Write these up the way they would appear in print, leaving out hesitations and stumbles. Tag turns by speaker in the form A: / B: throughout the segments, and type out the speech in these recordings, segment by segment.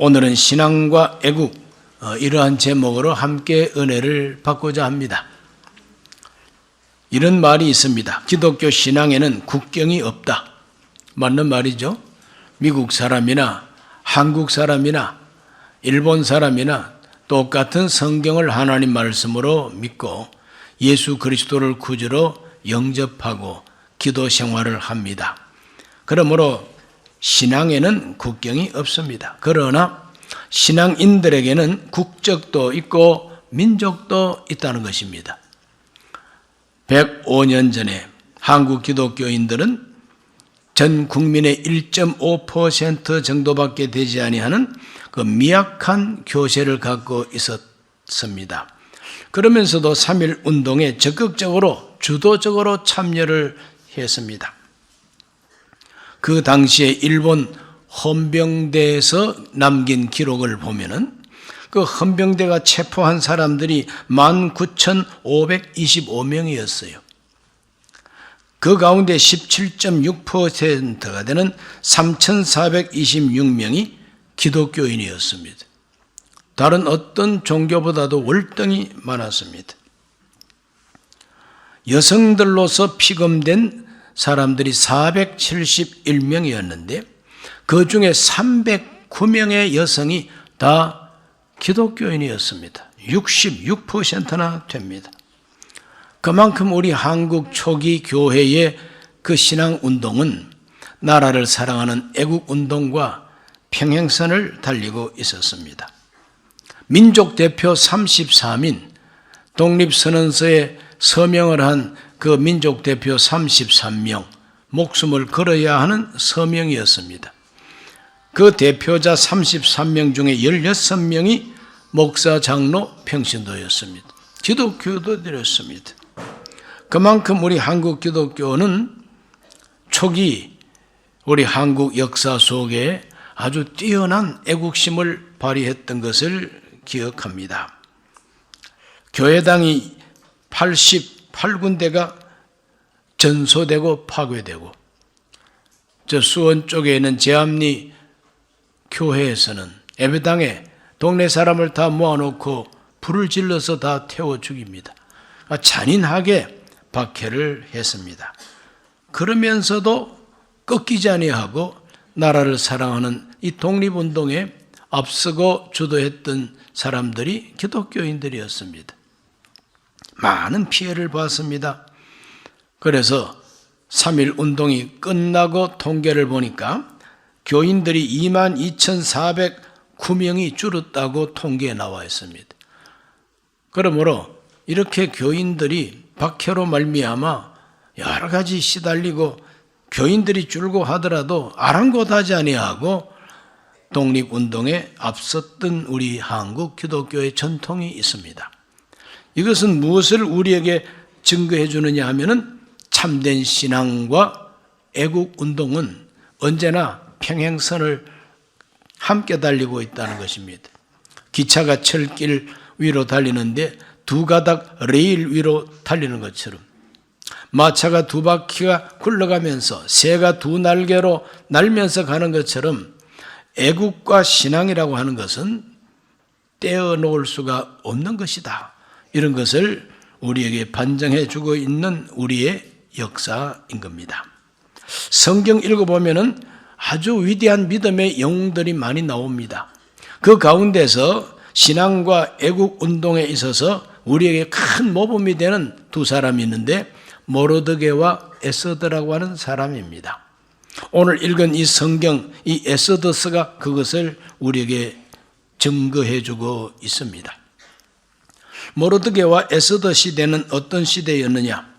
A: 오늘은 신앙과 애국, 이러한 제목으로 함께 은혜를 받고자 합니다. 이런 말이 있습니다. 기독교 신앙에는 국경이 없다. 맞는 말이죠. 미국 사람이나 한국 사람이나 일본 사람이나 똑같은 성경을 하나님 말씀으로 믿고 예수 그리스도를 구주로 영접하고 기도 생활을 합니다. 그러므로 신앙에는 국경이 없습니다. 그러나 신앙인들에게는 국적도 있고 민족도 있다는 것입니다. 105년 전에 한국 기독교인들은 전 국민의 1.5% 정도밖에 되지 아니하는 그 미약한 교세를 갖고 있었습니다. 그러면서도 3.1 운동에 적극적으로 주도적으로 참여를 했습니다. 그 당시에 일본 헌병대에서 남긴 기록을 보면은 그 헌병대가 체포한 사람들이 19,525명이었어요. 그 가운데 17.6%가 되는 3,426명이 기독교인이었습니다. 다른 어떤 종교보다도 월등히 많았습니다. 여성들로서 피감된 사람들이 471명이었는데 그 중에 309명의 여성이 다 기독교인이었습니다. 66%나 됩니다. 그만큼 우리 한국 초기 교회의 그 신앙운동은 나라를 사랑하는 애국운동과 평행선을 달리고 있었습니다. 민족대표 33인 독립선언서에 서명을 한 그 민족대표 33명, 목숨을 걸어야 하는 서명이었습니다. 그 대표자 33명 중에 16명이 목사, 장로, 평신도였습니다. 기독교도들이었습니다. 그만큼 우리 한국 기독교는 초기 우리 한국 역사 속에 아주 뛰어난 애국심을 발휘했던 것을 기억합니다. 교회당이 88군데가 전소되고 파괴되고, 저 수원 쪽에 있는 제암리 교회에서는 예배당에 동네 사람을 다 모아놓고 불을 질러서 다 태워 죽입니다. 잔인하게 박해를 했습니다. 그러면서도 꺾이지 아니하고 나라를 사랑하는 이 독립운동에 앞서고 주도했던 사람들이 기독교인들이었습니다. 많은 피해를 봤습니다. 그래서 3.1 운동이 끝나고 통계를 보니까 교인들이 22,409명이 줄었다고 통계에 나와 있습니다. 그러므로 이렇게 교인들이 박해로 말미암아 여러 가지 시달리고 교인들이 줄고 하더라도 아랑곳하지 아니하고 독립운동에 앞섰던 우리 한국 기독교의 전통이 있습니다. 이것은 무엇을 우리에게 증거해 주느냐 하면은 참된 신앙과 애국운동은 언제나 평행선을 함께 달리고 있다는 것입니다. 기차가 철길 위로 달리는데 두 가닥 레일 위로 달리는 것처럼, 마차가 두 바퀴가 굴러가면서 새가 두 날개로 날면서 가는 것처럼 애국과 신앙이라고 하는 것은 떼어놓을 수가 없는 것이다. 이런 것을 우리에게 반증해 주고 있는 우리의 역사인 겁니다. 성경 읽어보면은 아주 위대한 믿음의 영웅들이 많이 나옵니다. 그 가운데서 신앙과 애국 운동에 있어서 우리에게 큰 모범이 되는 두 사람이 있는데 모르드게와 에스더라고 하는 사람입니다. 오늘 읽은 이 성경, 이 에스더서가 그것을 우리에게 증거해 주고 있습니다. 모르드게와 에스더 시대는 어떤 시대였느냐?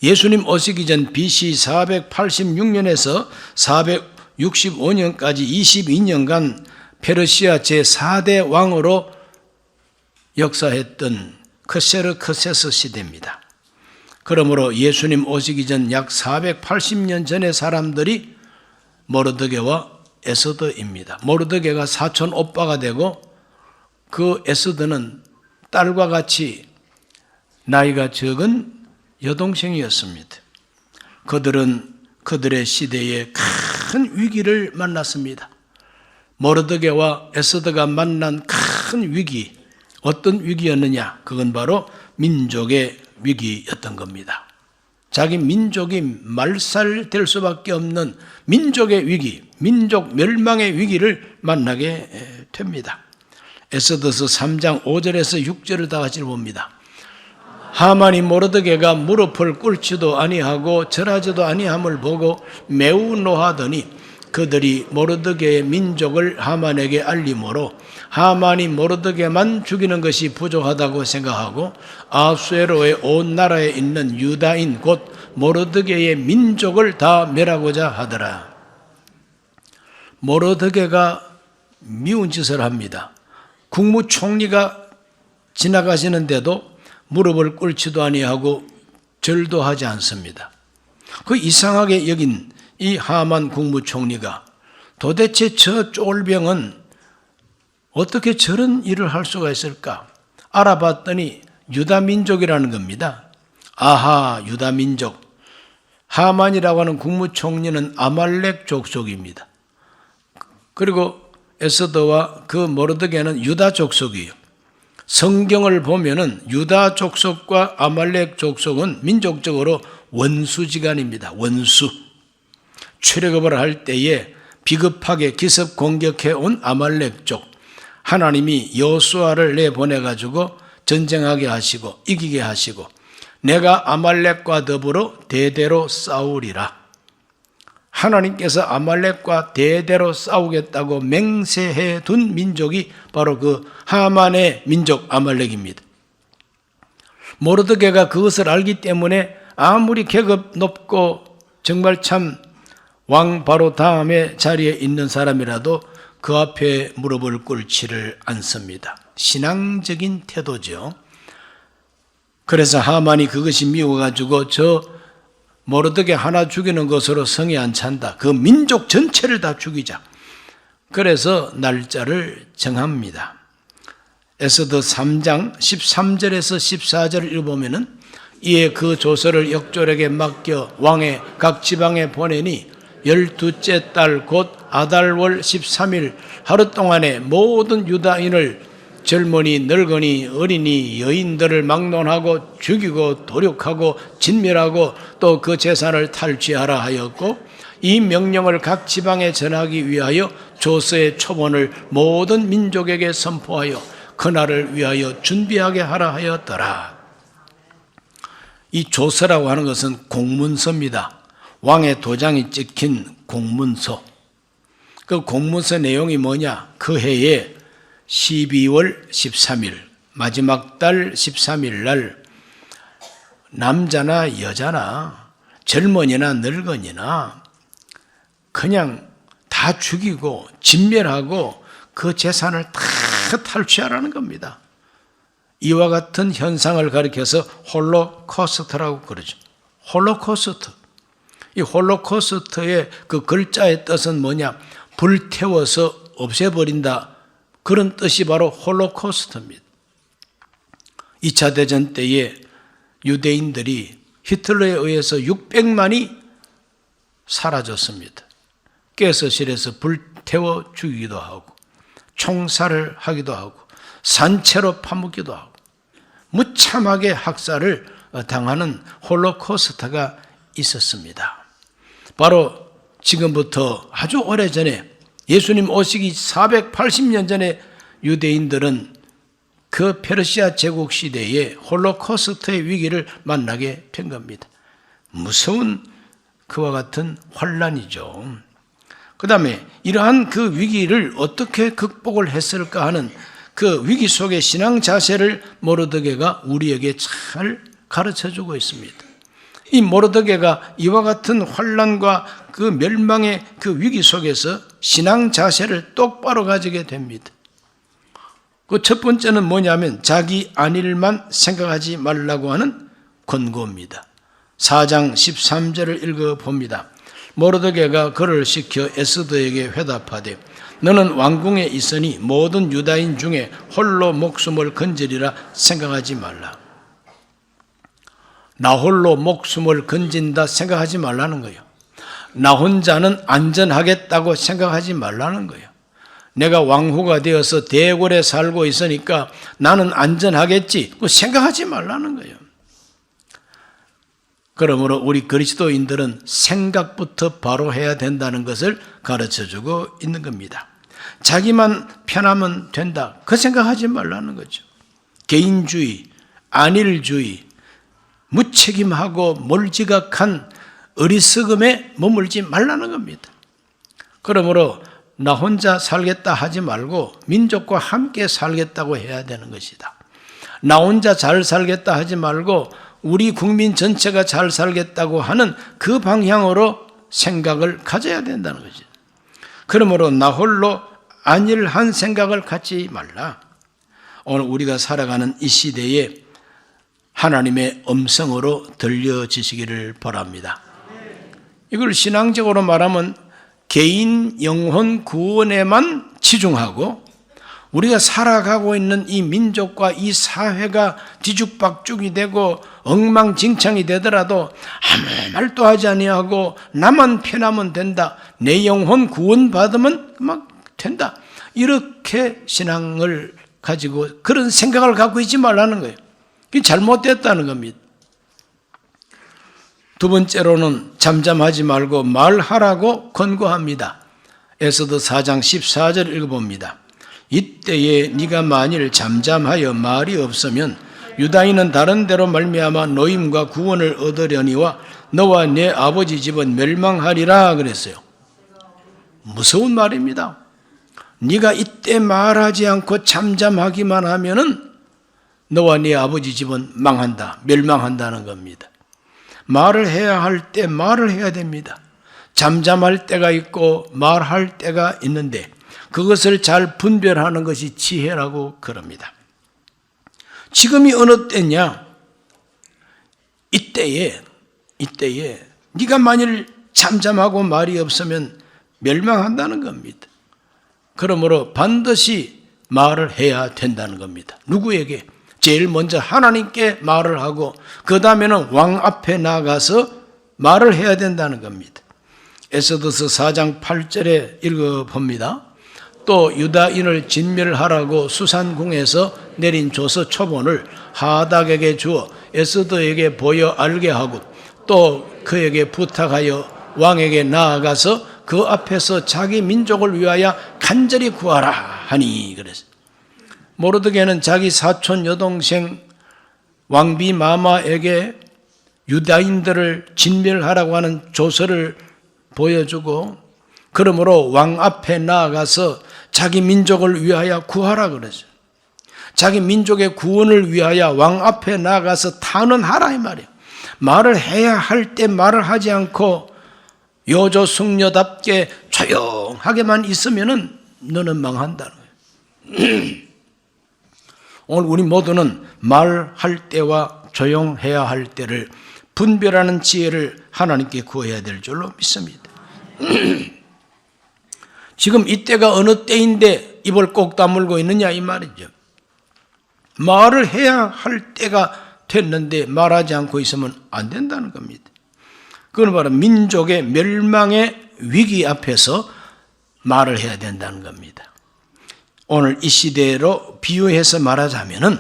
A: 예수님 오시기 전 BC 486년에서 465년까지 22년간 페르시아 제4대 왕으로 역사했던 크세르크세스 시대입니다. 그러므로 예수님 오시기 전 약 480년 전의 사람들이 모르드게와 에스더입니다. 모르드게가 사촌 오빠가 되고 그 에스더는 딸과 같이 나이가 적은 여동생이었습니다. 그들은 그들의 시대에 큰 위기를 만났습니다. 모르드게와 에스더가 만난 큰 위기, 어떤 위기였느냐? 그건 바로 민족의 위기였던 겁니다. 자기 민족이 말살될 수밖에 없는 민족의 위기, 민족 멸망의 위기를 만나게 됩니다. 에스더서 3장 5절에서 6절을 다 같이 봅니다. 하만이 모르드게가 무릎을 꿇지도 아니하고 절하지도 아니함을 보고 매우 노하더니 그들이 모르드게의 민족을 하만에게 알림으로 하만이 모르드게만 죽이는 것이 부족하다고 생각하고 아수에로의 온 나라에 있는 유다인 곧 모르드게의 민족을 다 멸하고자 하더라. 모르드게가 미운 짓을 합니다. 국무총리가 지나가시는데도 무릎을 꿇지도 아니하고 절도 하지 않습니다. 그 이상하게 여긴 이 하만 국무총리가 도대체 저 쫄병은 어떻게 저런 일을 할 수가 있을까? 알아봤더니 유다민족이라는 겁니다. 아하, 유다민족. 하만이라고 하는 국무총리는 아말렉 족속입니다. 그리고 에스더와 그 모르드게는 유다 족속이에요. 성경을 보면은 유다 족속과 아말렉 족속은 민족적으로 원수지간입니다. 원수. 출애굽을 할 때에 비급하게 기습 공격해 온 아말렉 족. 하나님이 여호수아를 내보내가지고 전쟁하게 하시고 이기게 하시고 내가 아말렉과 더불어 대대로 싸우리라. 하나님께서 아말렉과 대대로 싸우겠다고 맹세해 둔 민족이 바로 그 하만의 민족 아말렉입니다. 모르드게가 그것을 알기 때문에 아무리 계급 높고 정말 참 왕 바로 다음에 자리에 있는 사람이라도 그 앞에 무릎을 꿇지를 않습니다. 신앙적인 태도죠. 그래서 하만이 그것이 미워가지고 저 모르드게 하나 죽이는 것으로 성에 안 찬다. 그 민족 전체를 다 죽이자. 그래서 날짜를 정합니다. 에스더 3장 13절에서 14절을 읽어보면은 이에 그 조서를 역졸에게 맡겨 왕의 각 지방에 보내니 12째 달 곧 아달월 13일 하루 동안에 모든 유다인을 젊은이, 늙은이, 어린이, 여인들을 막론하고 죽이고 도륙하고 진멸하고 또 그 재산을 탈취하라 하였고 이 명령을 각 지방에 전하기 위하여 조서의 초본을 모든 민족에게 선포하여 그날을 위하여 준비하게 하라 하였더라. 이 조서라고 하는 것은 공문서입니다. 왕의 도장이 찍힌 공문서. 그 공문서 내용이 뭐냐? 그 해에 12월 13일 마지막 달 13일 날 남자나 여자나 젊은이나 늙은이나 그냥 다 죽이고 진멸하고 그 재산을 다 탈취하라는 겁니다. 이와 같은 현상을 가리켜서 홀로코스트라고 그러죠. 홀로코스트. 이 홀로코스트의 그 글자의 뜻은 뭐냐? 불태워서 없애버린다. 그런 뜻이 바로 홀로코스트입니다. 2차 대전 때에 유대인들이 히틀러에 의해서 600만이 사라졌습니다. 가스실에서 불태워 죽이기도 하고 총살을 하기도 하고 산채로 파묻기도 하고 무참하게 학살을 당하는 홀로코스트가 있었습니다. 바로 지금부터 아주 오래전에 예수님 오시기 480년 전에 유대인들은 그 페르시아 제국 시대에 홀로코스트의 위기를 만나게 된 겁니다. 무서운 그와 같은 환란이죠. 그 다음에 이러한 그 위기를 어떻게 극복을 했을까 하는 그 위기 속의 신앙 자세를 모르드게가 우리에게 잘 가르쳐주고 있습니다. 이 모르드게가 이와 같은 환란과 그 멸망의 그 위기 속에서 신앙 자세를 똑바로 가지게 됩니다. 그 첫 번째는 뭐냐면 자기 안일만 생각하지 말라고 하는 권고입니다. 4장 13절을 읽어봅니다. 모르드게가 그를 시켜 에스더에게 회답하되 너는 왕궁에 있으니 모든 유다인 중에 홀로 목숨을 건지리라 생각하지 말라. 나 홀로 목숨을 건진다 생각하지 말라는 거예요. 나 혼자는 안전하겠다고 생각하지 말라는 거예요. 내가 왕후가 되어서 대궐에 살고 있으니까 나는 안전하겠지. 생각하지 말라는 거예요. 그러므로 우리 그리스도인들은 생각부터 바로 해야 된다는 것을 가르쳐주고 있는 겁니다. 자기만 편하면 된다. 그 생각하지 말라는 거죠. 개인주의, 안일주의, 무책임하고 몰지각한 어리석음에 머물지 말라는 겁니다. 그러므로 나 혼자 살겠다 하지 말고 민족과 함께 살겠다고 해야 되는 것이다. 나 혼자 잘 살겠다 하지 말고 우리 국민 전체가 잘 살겠다고 하는 그 방향으로 생각을 가져야 된다는 거죠. 그러므로 나 홀로 안일한 생각을 갖지 말라. 오늘 우리가 살아가는 이 시대에 하나님의 음성으로 들려지시기를 바랍니다. 이걸 신앙적으로 말하면 개인 영혼 구원에만 치중하고 우리가 살아가고 있는 이 민족과 이 사회가 뒤죽박죽이 되고 엉망진창이 되더라도 아무 말도 하지 아니하고 나만 편하면 된다. 내 영혼 구원받으면 막 된다. 이렇게 신앙을 가지고 그런 생각을 갖고 있지 말라는 거예요. 그게 잘못됐다는 겁니다. 두 번째로는 잠잠하지 말고 말하라고 권고합니다. 에스더 4장 14절 읽어봅니다. 이때에 네가 만일 잠잠하여 말이 없으면 유다인은 다른 데로 말미암아 노임과 구원을 얻으려니와 너와 내 아버지 집은 멸망하리라 그랬어요. 무서운 말입니다. 네가 이때 말하지 않고 잠잠하기만 하면은 너와 네 아버지 집은 망한다, 멸망한다는 겁니다. 말을 해야 할 때 말을 해야 됩니다. 잠잠할 때가 있고 말할 때가 있는데 그것을 잘 분별하는 것이 지혜라고 그럽니다. 지금이 어느 때냐? 이때에 네가 만일 잠잠하고 말이 없으면 멸망한다는 겁니다. 그러므로 반드시 말을 해야 된다는 겁니다. 누구에게? 제일 먼저 하나님께 말을 하고 그 다음에는 왕 앞에 나가서 말을 해야 된다는 겁니다. 에스더서 4장 8절에 읽어봅니다. 또 유다인을 진멸하라고 수산궁에서 내린 조서 초본을 하닥에게 주어 에스더에게 보여 알게 하고 또 그에게 부탁하여 왕에게 나아가서 그 앞에서 자기 민족을 위하여 간절히 구하라 하니 그랬어요. 모르드게는 자기 사촌 여동생 왕비 마마에게 유다인들을 진멸하라고 하는 조서를 보여주고 그러므로 왕 앞에 나아가서 자기 민족을 위하여 구하라 그랬어요. 자기 민족의 구원을 위하여 왕 앞에 나아가서 탄원하라 이 말이에요. 말을 해야 할 때 말을 하지 않고 요조숙녀답게 조용하게만 있으면은 너는 망한다는 거예요. 오늘 우리 모두는 말할 때와 조용해야 할 때를 분별하는 지혜를 하나님께 구해야 될 줄로 믿습니다. 지금 이때가 어느 때인데 입을 꼭 다물고 있느냐 이 말이죠. 말을 해야 할 때가 됐는데 말하지 않고 있으면 안 된다는 겁니다. 그건 바로 민족의 멸망의 위기 앞에서 말을 해야 된다는 겁니다. 오늘 이 시대로 비유해서 말하자면은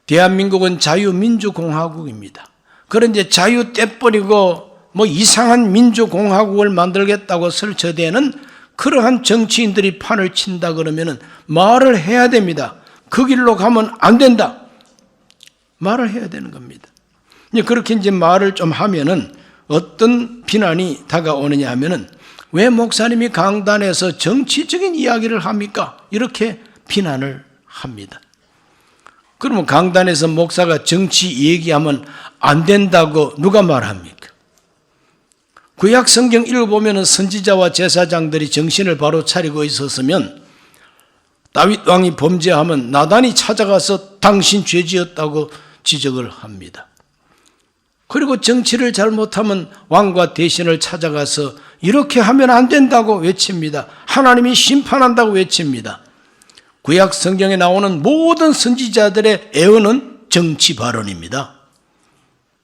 A: 대한민국은 자유민주공화국입니다. 그런데 자유 떼버리고 뭐 이상한 민주공화국을 만들겠다고 설쳐대는 그러한 정치인들이 판을 친다 그러면은 말을 해야 됩니다. 그 길로 가면 안 된다. 말을 해야 되는 겁니다. 그렇게 이제 말을 좀 하면은 어떤 비난이 다가오느냐 하면은 왜 목사님이 강단에서 정치적인 이야기를 합니까? 이렇게 비난을 합니다. 그러면 강단에서 목사가 정치 얘기하면 안 된다고 누가 말합니까? 구약 성경 읽어보면 선지자와 제사장들이 정신을 바로 차리고 있었으면 다윗 왕이 범죄하면 나단이 찾아가서 당신 죄지었다고 지적을 합니다. 그리고 정치를 잘못하면 왕과 대신을 찾아가서 이렇게 하면 안 된다고 외칩니다. 하나님이 심판한다고 외칩니다. 구약 성경에 나오는 모든 선지자들의 애언은 정치 발언입니다.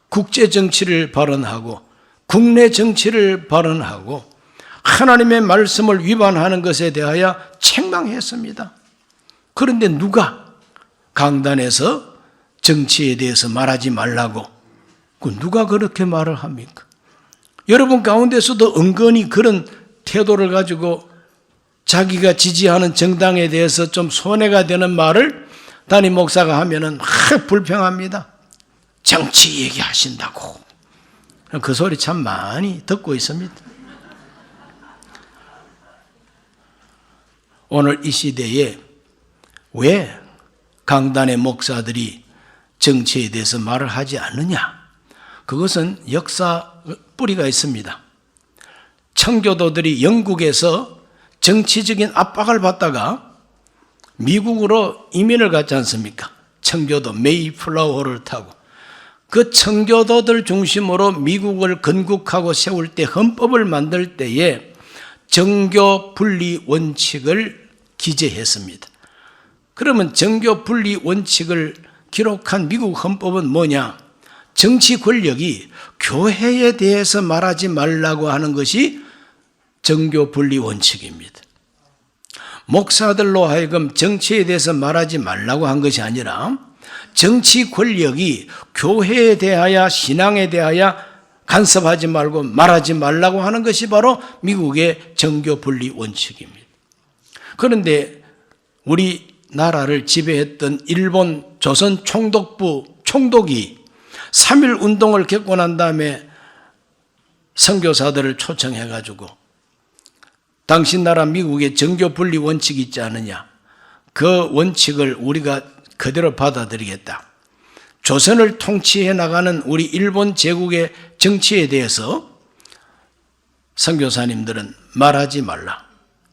A: 국제 정치를 발언하고 국내 정치를 발언하고 하나님의 말씀을 위반하는 것에 대하여 책망했습니다. 그런데 누가 강단에서 정치에 대해서 말하지 말라고 누가 그렇게 말을 합니까? 여러분 가운데서도 은근히 그런 태도를 가지고 자기가 지지하는 정당에 대해서 좀 손해가 되는 말을 담임 목사가 하면은 불평합니다. 정치 얘기하신다고. 그 소리 참 많이 듣고 있습니다. 오늘 이 시대에 왜 강단의 목사들이 정치에 대해서 말을 하지 않느냐? 그것은 역사 뿌리가 있습니다. 청교도들이 영국에서 정치적인 압박을 받다가 미국으로 이민을 갔지 않습니까? 청교도 메이플라워를 타고 그 청교도들 중심으로 미국을 건국하고 세울 때 헌법을 만들 때에 정교 분리 원칙을 기재했습니다. 그러면 정교 분리 원칙을 기록한 미국 헌법은 뭐냐? 정치 권력이 교회에 대해서 말하지 말라고 하는 것이 정교 분리 원칙입니다. 목사들로 하여금 정치에 대해서 말하지 말라고 한 것이 아니라 정치 권력이 교회에 대하여 신앙에 대하여 간섭하지 말고 말하지 말라고 하는 것이 바로 미국의 정교 분리 원칙입니다. 그런데 우리나라를 지배했던 일본 조선 총독부 총독이 3.1 운동을 겪고 난 다음에 선교사들을 초청해가지고 당신 나라 미국의 정교 분리 원칙이 있지 않느냐, 그 원칙을 우리가 그대로 받아들이겠다. 조선을 통치해 나가는 우리 일본 제국의 정치에 대해서 선교사님들은 말하지 말라.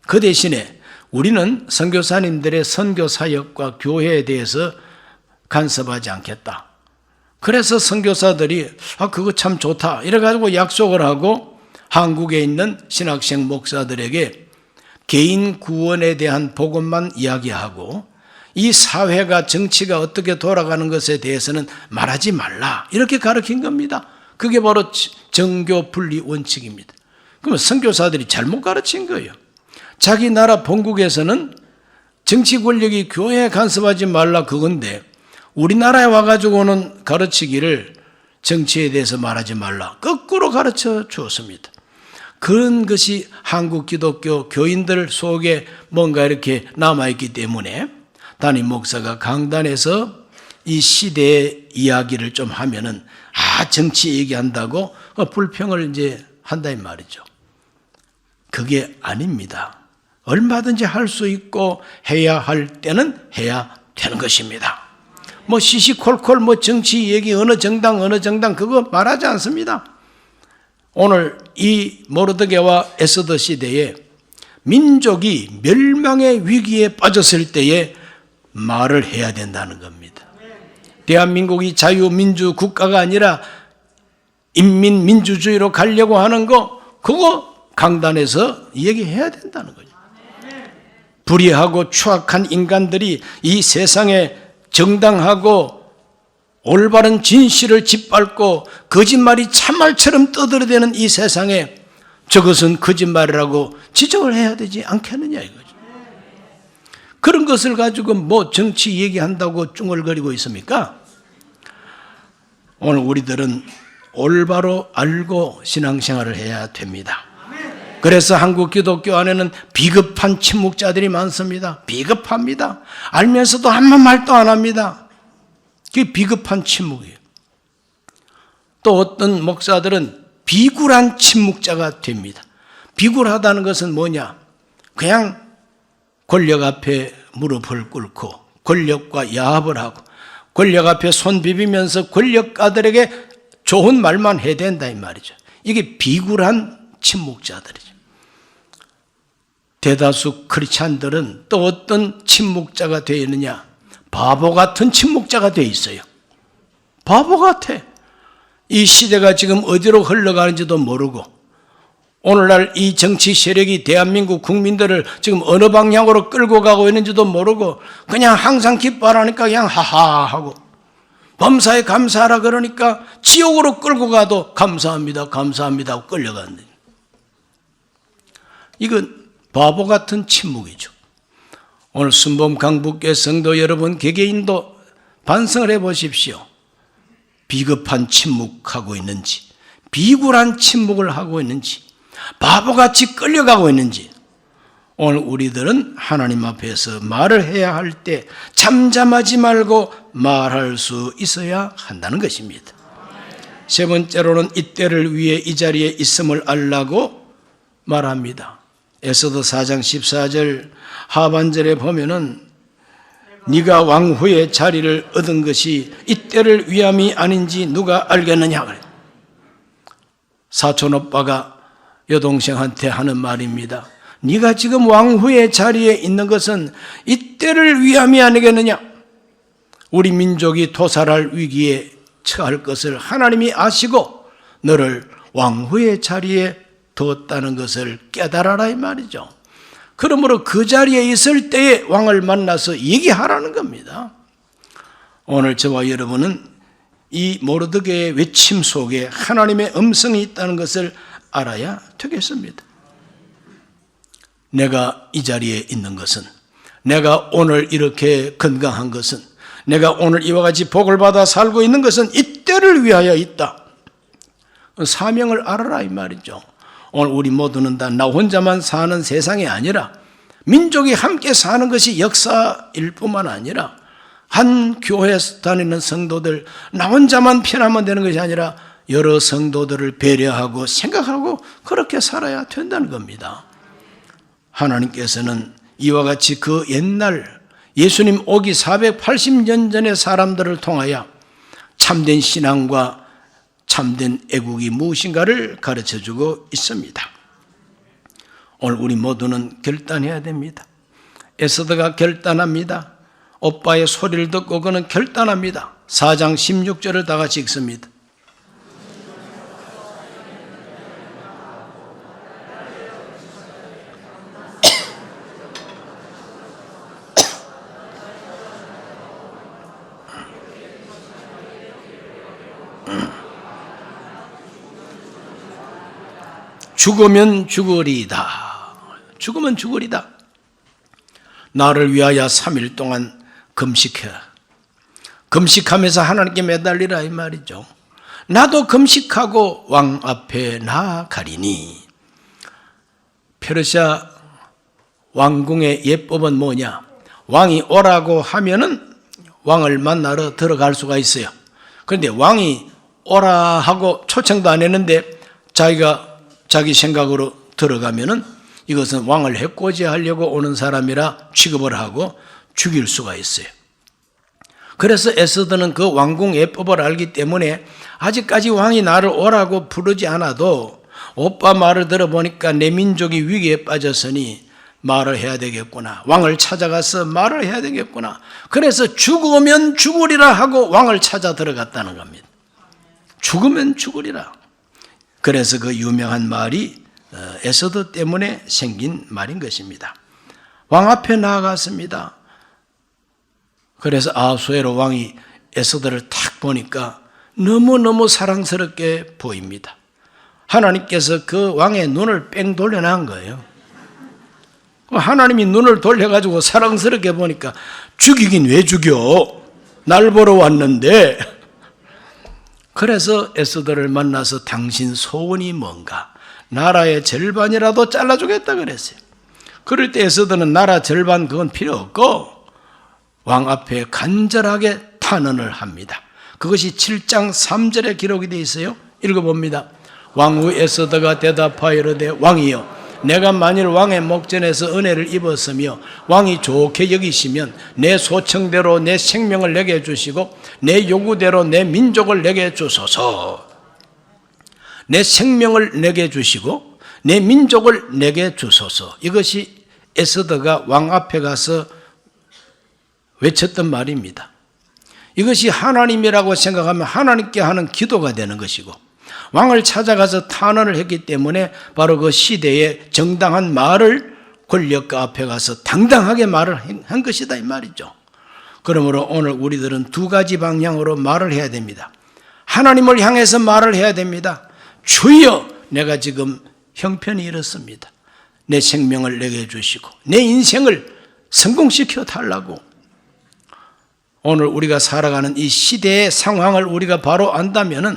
A: 그 대신에 우리는 선교사님들의 선교 사역과 교회에 대해서 간섭하지 않겠다. 그래서 선교사들이 그거 참 좋다 이래가지고 약속을 하고 한국에 있는 신학생 목사들에게 개인 구원에 대한 복음만 이야기하고 이 사회가 정치가 어떻게 돌아가는 것에 대해서는 말하지 말라 이렇게 가르친 겁니다. 그게 바로 정교 분리 원칙입니다. 그러면 선교사들이 잘못 가르친 거예요. 자기 나라 본국에서는 정치 권력이 교회에 간섭하지 말라 그건데 우리나라에 와가지고는 가르치기를 정치에 대해서 말하지 말라 거꾸로 가르쳐 주었습니다. 그런 것이 한국 기독교 교인들 속에 뭔가 이렇게 남아있기 때문에 담임 목사가 강단에서 이 시대의 이야기를 좀 하면은 정치 얘기한다고 불평을 이제 한다 이 말이죠. 그게 아닙니다. 얼마든지 할 수 있고 해야 할 때는 해야 되는 것입니다. 시시콜콜 정치 얘기 어느 정당 그거 말하지 않습니다. 오늘 이 모르드게와 에스더 시대에 민족이 멸망의 위기에 빠졌을 때에 말을 해야 된다는 겁니다. 대한민국이 자유민주 국가가 아니라 인민민주주의로 가려고 하는 거 그거 강단에서 얘기해야 된다는 거죠. 불의하고 추악한 인간들이 이 세상에 정당하고 올바른 진실을 짓밟고 거짓말이 참말처럼 떠들어대는 이 세상에 저것은 거짓말이라고 지적을 해야 되지 않겠느냐 이거죠. 그런 것을 가지고 정치 얘기한다고 쭝얼거리고 있습니까? 오늘 우리들은 올바로 알고 신앙생활을 해야 됩니다. 그래서 한국 기독교 안에는 비겁한 침묵자들이 많습니다. 비겁합니다. 알면서도 아무 말도 안 합니다. 그게 비겁한 침묵이에요. 또 어떤 목사들은 비굴한 침묵자가 됩니다. 비굴하다는 것은 뭐냐? 그냥 권력 앞에 무릎을 꿇고 권력과 야합을 하고 권력 앞에 손 비비면서 권력가들에게 좋은 말만 해야 된다 이 말이죠. 이게 비굴한 침묵자들이죠. 대다수 크리스찬들은 또 어떤 침묵자가 되어 있느냐? 바보 같은 침묵자가 되어 있어요. 바보 같아. 이 시대가 지금 어디로 흘러가는지도 모르고 오늘날 이 정치 세력이 대한민국 국민들을 지금 어느 방향으로 끌고 가고 있는지도 모르고 그냥 항상 기뻐하니까 그냥 하하하고 범사에 감사하라 그러니까 지옥으로 끌고 가도 감사합니다 하고 끌려가는데 이건 바보 같은 침묵이죠. 오늘 순범 강북교회 성도 여러분, 개개인도 반성을 해보십시오. 비겁한 침묵하고 있는지, 비굴한 침묵을 하고 있는지, 바보같이 끌려가고 있는지. 오늘 우리들은 하나님 앞에서 말을 해야 할 때 잠잠하지 말고 말할 수 있어야 한다는 것입니다. 세 번째로는 이때를 위해 이 자리에 있음을 알라고 말합니다. 에스더 4장 14절 하반절에 보면은 네가 왕 후에 자리를 얻은 것이 이때를 위함이 아닌지 누가 알겠느냐. 사촌 오빠가 여동생한테 하는 말입니다. 네가 지금 왕 후의 자리에 있는 것은 이때를 위함이 아니겠느냐. 우리 민족이 도살할 위기에 처할 것을 하나님이 아시고 너를 왕 후의 자리에 두었다는 것을 깨달아라 이 말이죠. 그러므로 그 자리에 있을 때에 왕을 만나서 얘기하라는 겁니다. 오늘 저와 여러분은 이 모르드게의 외침 속에 하나님의 음성이 있다는 것을 알아야 되겠습니다. 내가 이 자리에 있는 것은, 내가 오늘 이렇게 건강한 것은, 내가 오늘 이와 같이 복을 받아 살고 있는 것은 이때를 위하여 있다. 사명을 알아라 이 말이죠. 오늘 우리 모두는 다 나 혼자만 사는 세상이 아니라 민족이 함께 사는 것이 역사일 뿐만 아니라 한 교회에 다니는 성도들, 나 혼자만 편하면 되는 것이 아니라 여러 성도들을 배려하고 생각하고 그렇게 살아야 된다는 겁니다. 하나님께서는 이와 같이 그 옛날 예수님 오기 480년 전의 사람들을 통하여 참된 신앙과 참된 애국이 무엇인가를 가르쳐주고 있습니다. 오늘 우리 모두는 결단해야 됩니다. 에스더가 결단합니다. 오빠의 소리를 듣고 그는 결단합니다. 4장 16절을 다 같이 읽습니다. 죽으면 죽으리다. 죽으면 죽으리다. 나를 위하여 3일 동안 금식해라. 금식하면서 하나님께 매달리라 이 말이죠. 나도 금식하고 왕 앞에 나아가리니. 페르시아 왕궁의 예법은 뭐냐? 왕이 오라고 하면은 왕을 만나러 들어갈 수가 있어요. 그런데 왕이 오라 하고 초청도 안 했는데 자기 생각으로 들어가면은 이것은 왕을 해코지하려고 오는 사람이라 취급을 하고 죽일 수가 있어요. 그래서 에스더는 그 왕궁 예법을 알기 때문에 아직까지 왕이 나를 오라고 부르지 않아도 오빠 말을 들어보니까 내 민족이 위기에 빠졌으니 말을 해야 되겠구나. 왕을 찾아가서 말을 해야 되겠구나. 그래서 죽으면 죽으리라 하고 왕을 찾아 들어갔다는 겁니다. 죽으면 죽으리라. 그래서 그 유명한 말이 에스더 때문에 생긴 말인 것입니다. 왕 앞에 나아갔습니다. 그래서 아하수에로 왕이 에스더를 탁 보니까 너무너무 사랑스럽게 보입니다. 하나님께서 그 왕의 눈을 뺑 돌려놓은 거예요. 하나님이 눈을 돌려가지고 사랑스럽게 보니까 죽이긴 왜 죽여? 날 보러 왔는데. 그래서 에스더를 만나서 당신 소원이 뭔가? 나라의 절반이라도 잘라주겠다 그랬어요. 그럴 때 에스더는 나라 절반 그건 필요 없고 왕 앞에 간절하게 탄원을 합니다. 그것이 7장 3절에 기록이 되어 있어요. 읽어봅니다. 왕후 에스더가 대답하여 이르되 왕이여 내가 만일 왕의 목전에서 은혜를 입었으며 왕이 좋게 여기시면 내 소청대로 내 생명을 내게 주시고 내 요구대로 내 민족을 내게 주소서. 내 생명을 내게 주시고 내 민족을 내게 주소서. 이것이 에스더가 왕 앞에 가서 외쳤던 말입니다. 이것이 하나님이라고 생각하면 하나님께 하는 기도가 되는 것이고 왕을 찾아가서 탄원을 했기 때문에 바로 그 시대의 정당한 말을 권력가 앞에 가서 당당하게 말을 한 것이다 이 말이죠. 그러므로 오늘 우리들은 두 가지 방향으로 말을 해야 됩니다. 하나님을 향해서 말을 해야 됩니다. 주여 내가 지금 형편이 이렇습니다. 내 생명을 내게 주시고 내 인생을 성공시켜 달라고. 오늘 우리가 살아가는 이 시대의 상황을 우리가 바로 안다면은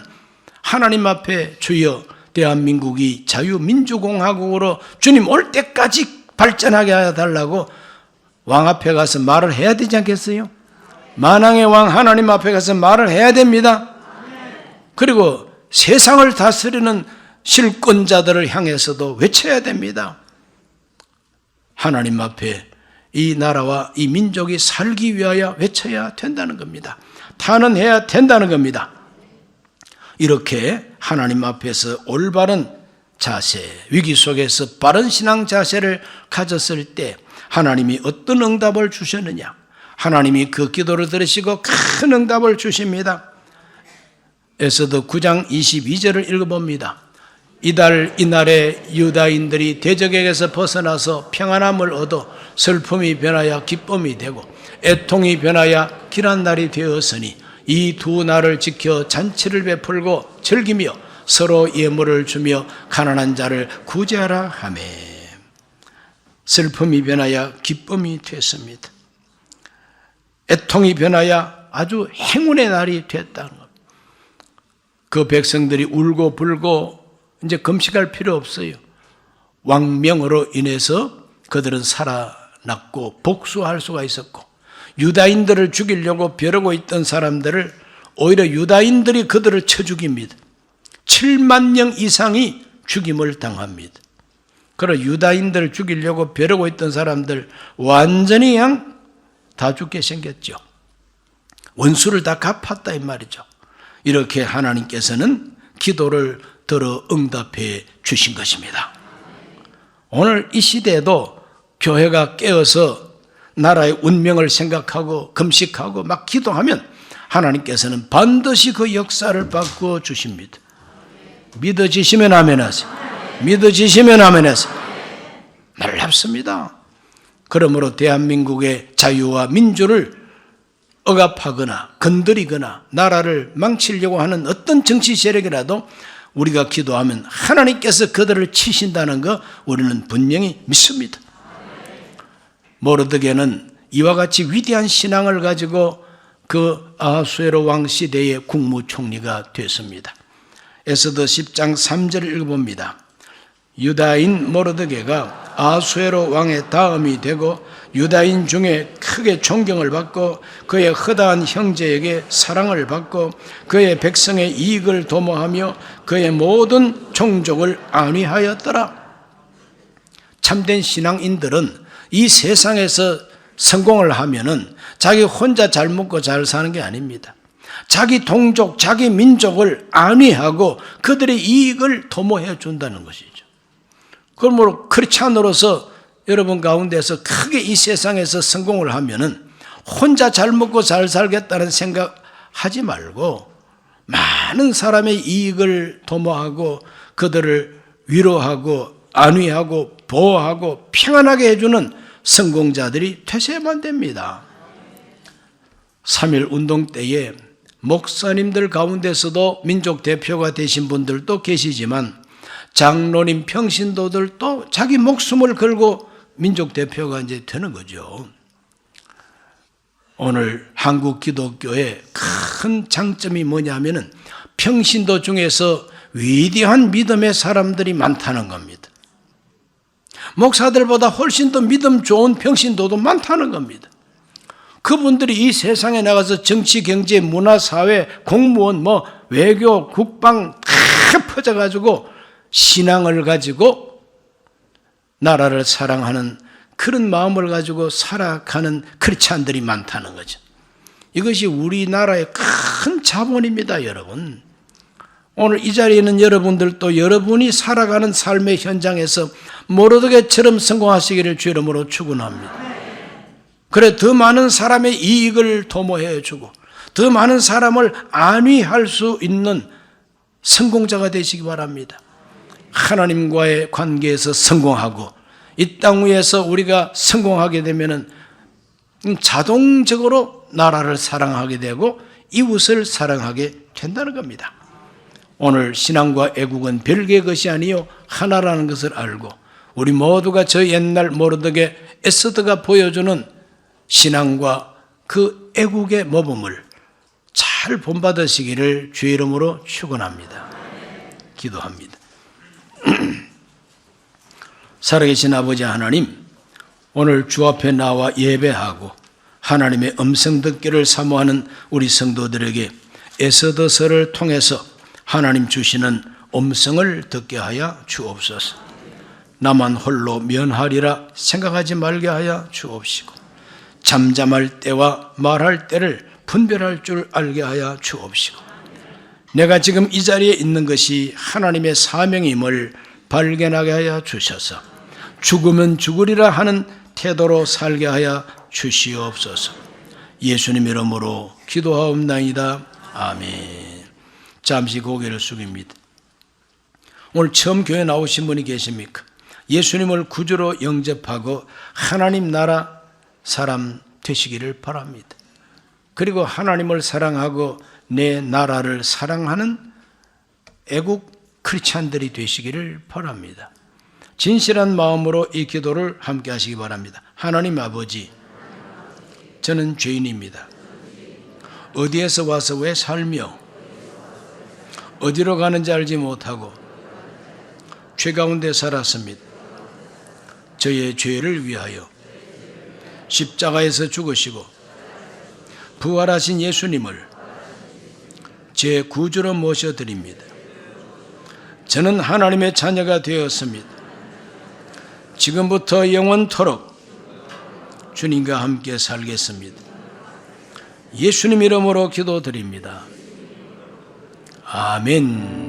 A: 하나님 앞에 주여 대한민국이 자유민주공화국으로 주님 올 때까지 발전하게 해달라고 왕 앞에 가서 말을 해야 되지 않겠어요? 만왕의 왕 하나님 앞에 가서 말을 해야 됩니다. 그리고 세상을 다스리는 실권자들을 향해서도 외쳐야 됩니다. 하나님 앞에 이 나라와 이 민족이 살기 위하여 외쳐야 된다는 겁니다. 탄원해야 된다는 겁니다. 이렇게 하나님 앞에서 올바른 자세, 위기 속에서 바른 신앙 자세를 가졌을 때 하나님이 어떤 응답을 주셨느냐? 하나님이 그 기도를 들으시고 큰 응답을 주십니다. 에스더 9장 22절을 읽어봅니다. 이달 이날에 유다인들이 대적에게서 벗어나서 평안함을 얻어 슬픔이 변하여 기쁨이 되고 애통이 변하여 길한 날이 되었으니 이 두 날을 지켜 잔치를 베풀고 즐기며 서로 예물을 주며 가난한 자를 구제하라 하매 슬픔이 변하여 기쁨이 됐습니다. 애통이 변하여 아주 행운의 날이 됐다는 것. 그 백성들이 울고 불고 이제 금식할 필요 없어요. 왕명으로 인해서 그들은 살아났고 복수할 수가 있었고 유다인들을 죽이려고 벼르고 있던 사람들을 오히려 유다인들이 그들을 쳐 죽입니다. 7만 명 이상이 죽임을 당합니다. 그러나 유다인들을 죽이려고 벼르고 있던 사람들 완전히 그냥 다 죽게 생겼죠. 원수를 다 갚았다 이 말이죠. 이렇게 하나님께서는 기도를 들어 응답해 주신 것입니다. 오늘 이 시대에도 교회가 깨어서 나라의 운명을 생각하고 금식하고 막 기도하면 하나님께서는 반드시 그 역사를 바꾸어 주십니다. 믿어지시면 아멘 하세요. 믿어지시면 아멘 하세요. 놀랍습니다. 그러므로 대한민국의 자유와 민주를 억압하거나 건드리거나 나라를 망치려고 하는 어떤 정치 세력이라도 우리가 기도하면 하나님께서 그들을 치신다는 거 우리는 분명히 믿습니다. 모르드게는 이와 같이 위대한 신앙을 가지고 그 아하수에로 왕 시대의 국무총리가 됐습니다. 에스더 10장 3절을 읽어봅니다. 유다인 모르드게가 아하수에로 왕의 다음이 되고 유다인 중에 크게 존경을 받고 그의 허다한 형제에게 사랑을 받고 그의 백성의 이익을 도모하며 그의 모든 종족을 안위하였더라. 참된 신앙인들은 이 세상에서 성공을 하면은 자기 혼자 잘 먹고 잘 사는 게 아닙니다. 자기 동족, 자기 민족을 안위하고 그들의 이익을 도모해 준다는 것이죠. 그러므로 크리스찬으로서 여러분 가운데서 크게 이 세상에서 성공을 하면은 혼자 잘 먹고 잘 살겠다는 생각 하지 말고 많은 사람의 이익을 도모하고 그들을 위로하고 안위하고 보호하고 평안하게 해주는 성공자들이 되셔야만 됩니다. 3.1 운동 때에 목사님들 가운데서도 민족 대표가 되신 분들도 계시지만 장로님, 평신도들도 자기 목숨을 걸고 민족 대표가 이제 되는 거죠. 오늘 한국 기독교의 큰 장점이 뭐냐면은 평신도 중에서 위대한 믿음의 사람들이 많다는 겁니다. 목사들보다 훨씬 더 믿음 좋은 평신도도 많다는 겁니다. 그분들이 이 세상에 나가서 정치, 경제, 문화, 사회, 공무원, 외교, 국방 다 퍼져가지고 신앙을 가지고 나라를 사랑하는 그런 마음을 가지고 살아가는 크리스찬들이 많다는 거죠. 이것이 우리나라의 큰 자본입니다, 여러분. 오늘 이 자리에 있는 여러분들도 여러분이 살아가는 삶의 현장에서 모르드게처럼 성공하시기를 주 이름으로 축원합니다. 그래 더 많은 사람의 이익을 도모해 주고 더 많은 사람을 안위할 수 있는 성공자가 되시기 바랍니다. 하나님과의 관계에서 성공하고 이 땅 위에서 우리가 성공하게 되면은 자동적으로 나라를 사랑하게 되고 이웃을 사랑하게 된다는 겁니다. 오늘 신앙과 애국은 별개의 것이 아니요 하나라는 것을 알고 우리 모두가 저 옛날 모르드게 에스더가 보여주는 신앙과 그 애국의 모범을 잘 본받으시기를 주의 이름으로 축원합니다. 기도합니다. 살아계신 아버지 하나님, 오늘 주 앞에 나와 예배하고 하나님의 음성 듣기를 사모하는 우리 성도들에게 에스더서를 통해서 하나님 주시는 음성을 듣게 하여 주옵소서. 나만 홀로 면하리라 생각하지 말게 하여 주옵시고, 잠잠할 때와 말할 때를 분별할 줄 알게 하여 주옵시고, 내가 지금 이 자리에 있는 것이 하나님의 사명임을 발견하게 하여 주셔서 죽으면 죽으리라 하는 태도로 살게 하여 주시옵소서. 예수님 이름으로 기도하옵나이다. 아멘. 잠시 고개를 숙입니다. 오늘 처음 교회 나오신 분이 계십니까? 예수님을 구주로 영접하고 하나님 나라 사람 되시기를 바랍니다. 그리고 하나님을 사랑하고 내 나라를 사랑하는 애국 크리스찬들이 되시기를 바랍니다. 진실한 마음으로 이 기도를 함께 하시기 바랍니다. 하나님 아버지, 저는 죄인입니다. 어디에서 와서 왜 살며 어디로 가는지 알지 못하고 죄 가운데 살았습니다. 저의 죄를 위하여 십자가에서 죽으시고 부활하신 예수님을 제 구주로 모셔드립니다. 저는 하나님의 자녀가 되었습니다. 지금부터 영원토록 주님과 함께 살겠습니다. 예수님 이름으로 기도드립니다. 아멘.